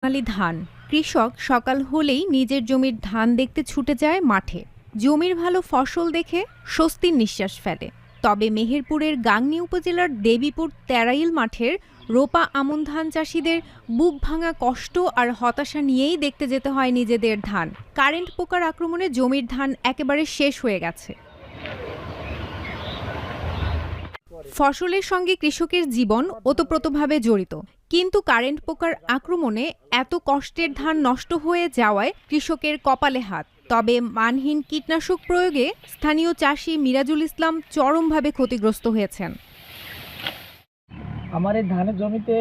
সোনালী ধান। কৃষক সকাল হলেই নিজের জমির ধান দেখতে ছুটে যায় মাঠে। জমির ভালো ফসল দেখে স্বস্তির নিঃশ্বাস ফেলে। তবে মেহেরপুরের গাংনী উপজেলার দেবীপুর তেরাইল মাঠের রোপা আমন ধান চাষিদের বুক ভাঙা কষ্ট আর হতাশা নিয়েই দেখতে যেতে হয় নিজেদের ধান। কারেন্ট পোকার আক্রমণে জমির ধান একেবারে শেষ হয়ে গেছে। ফসলের সঙ্গে কৃষকের জীবন ওতপ্রোতভাবে জড়িত, কিন্তু কারেন্ট পোকার আক্রমণে এত কষ্টের ধান নষ্ট হয়ে যাওয়ায় কৃষকের কপালে হাত। তবে মানহীন কীটনাশক প্রয়োগে স্থানীয় চাষি মিরাজুল ইসলাম চরমভাবে ক্ষতিগ্রস্ত হয়েছেন। আমার এই ধানের জমিতে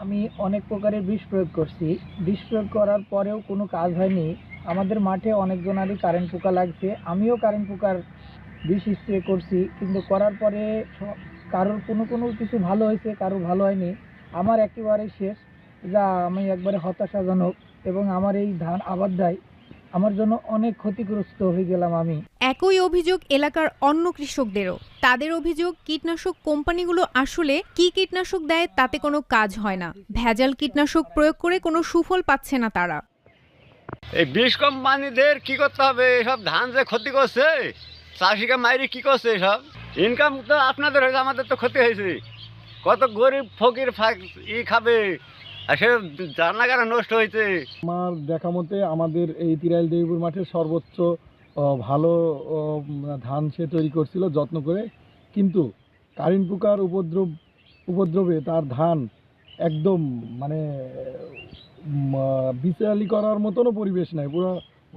আমি অনেক প্রকারের বিষ প্রয়োগ করছি। বিষ প্রয়োগ করার পরেও কোনো কাজ হয়নি। আমাদের মাঠে অনেকজনারই কারেন্ট পোকা লাগছে, আমিও কারেন্ট পোকার বিষ স্প্রে করছি, কিন্তু করার পরে কারোর কোনো কিছু ভালো হয়েছে, কারোর ভালো হয়নি। আমার একেবারে শেষ, যা আমি একবারে হতাশাজনক। এবং আমার এই ধান আবাদটাই আমার জন্য অনেক ক্ষতিগ্রস্ত হয়ে গেলাম আমি। একই অভিযোগ এলাকার অন্য কৃষকদেরও। তাদের অভিযোগ, কীটনাশক কোম্পানিগুলো আসলে কি কীটনাশক দেয় তাতে কোনো কাজ হয় না। ভেজাল কীটনাশক প্রয়োগ করে কোনো সুফল পাচ্ছে না তারা। এই বিষ কোম্পানিদের কি করতে হবে? এসব ধান যে ক্ষতি করছে, চাষিকে মাইরি কি করছে, এসব ইনকাম তো আপনাদের হয়েছে, আমাদের তো ক্ষতি হয়েছে। কত গরিব ফকির খাবে, আর সে রান্নাঘরে নষ্ট হয়েছে। আমার দেখা মতে আমাদের এই তিরাইল দেবীপুর মাঠের সর্বোচ্চ ভালো ধান সে তৈরি করছিল যত্ন করে, কিন্তু কারেন্ট পোকার উপদ্রবে তার ধান একদম মানে বিচালি করার মতনও পরিবেশ নাই, পুরো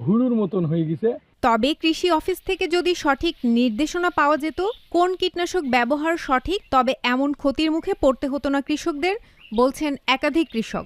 হুড়ুর মতন হয়ে গেছে। তবে কৃষি অফিস থেকে যদি সঠিক নির্দেশনা পাওয়া যেত কোন কীটনাশক ব্যবহার সঠিক, তবে এমন ক্ষতির মুখে পড়তে হতো না কৃষকদের, বলছেন একাধিক কৃষক।